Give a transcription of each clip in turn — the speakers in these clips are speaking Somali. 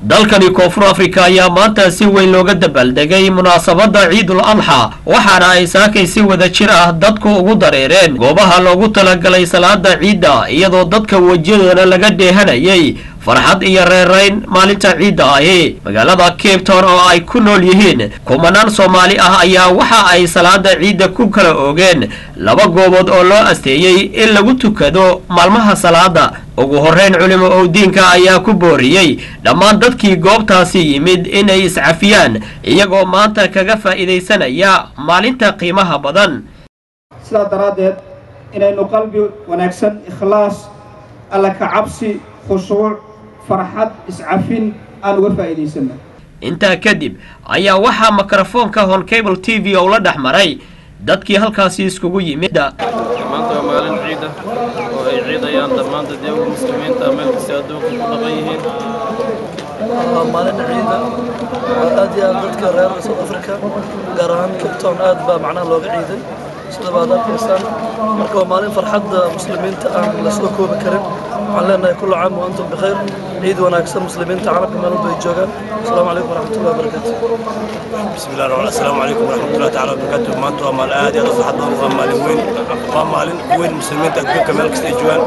dalkani koonfur afrika ayaa maanta si weyn looga dabaaldegay munaasabada ciidul adxa waxaana ay saakay si wada jir ah dadku ugu dareereen goobaha loogu talagalay salaada ciidda iyadoo dadka wajiyadooda laga dheehanayay farxad iyo reerayn maalinta ciidda ahi magaalada Cape Town oo ay ku nool yihiin kumanaan Soomaali ah ayaa waxa ay salaada ciidda ku kala oogeen laba goobood oo loo asteeyay in lagu tukado maalmaha salaada ugu horeyn culimo oo diinka ayaa ku booriyay dhammaan dadkii goobtaasi yimid inay iscafiyaan iyagoo maanta kaga faa'iideysanaya maalinta qiimaha badan sida daraadeed inaynu qalbi wanaagsan ikhlaas alla ka cabsi khushuuc farxad iscafin aan uga faa'iideysano inta kadib ayaa waxa mikrofoonka Hon Cable TV oo la dhaxmaray dadkii halkaasi iskugu yimid maanta maalin ciid ah oo ay ciidayaan dhammaan dadka muslimiinta meel kasta adduunka ku dhaqan yihiin maalin ciid ah aad iyo aad dadka reer South Africa gaar ahaan Cape Town aad baa macnaha looga ciiday sida baadad kaystaan marka maalin farxadda muslimiinta aan la soo koobi karin waxaan leenahay kullu caam wa antum bikhair ciid wanaagsan muslimiinta caalamka meel walba ay joogaan assalaamu calaykum waraxmatullahi wabarakaatuh bismillaahir rahmaanir rahiim assalaamu calaykum waraxmatullahi ta'ala wabarakaatuh maanta waa maalin aad iyo aad farxad badan waa maalin weyn muslimiinta adduunka meel kasta ay joogaan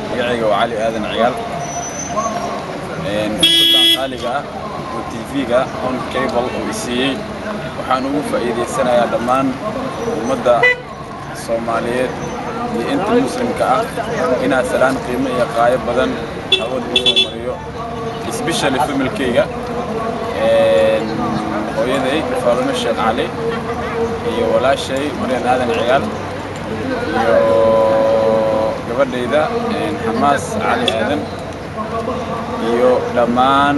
magacayga waa cali aadan ciyaal sultan qaaliga ah oo TV-ga Hon Cable oo isiiyay waxaan ugu faa'iideysanayaa dhammaan ummadda Soomaaliyeed iyo inta muslimka ah inaan salaan qiimo iyo qaayo badan awood u soo mariyo especially familkayga hooyaday Faadumo Sheekh Cali iyo walaashay Maryan Aadan Ciyaal iyo gabadhayda Xamaas Cali Aadan iyo dhammaan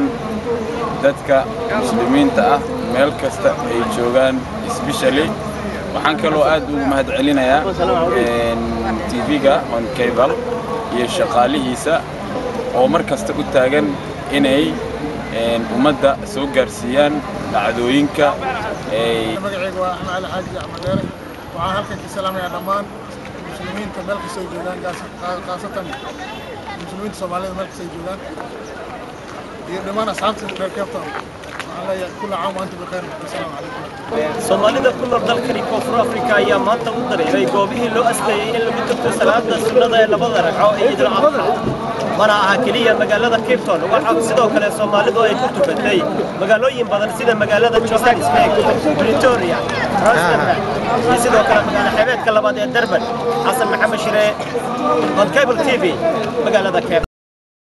dadka muslimiinta ah meel kasta ay joogaan especially waxaan kaloo aad ugu mahadcelinayaa TV-ga Hon Cable iyo shaqaalihiisa oo mar kasta u taagan inay ummadda soo gaarsiiyaan dhacdooyinka magacayga waa Axmed Ali Xaaji Axmed Dheere waxaan halkan ka salaamayaa dhammaan muslimiinta meel kasta ay joogaan khaasatan muslimiinta Soomaalida meel kasta ay joogaan iyo dhammaan asxaabta reer Cape Town كل عام وأنتم بخير السلام عليكم. Soomaalida ku nool dalkani koonfur Afrika ayaa maanta u dareeray goobihii loo asteeyay in lagu tukado salaada sunnada ee labada ragco ee Ciidul Adha mana aha kaliya magaalada Cape Town waxaa sidoo kale Soomaalidu ay ku tukatay magaalooyin badan sida magaalada Johannesburg, Pretoria, Rustenburg iyo sidoo kale magaalada xeebta labaad ee Durban. Xasan Maxamed Shire, Hon Cable TV, magaalada Cape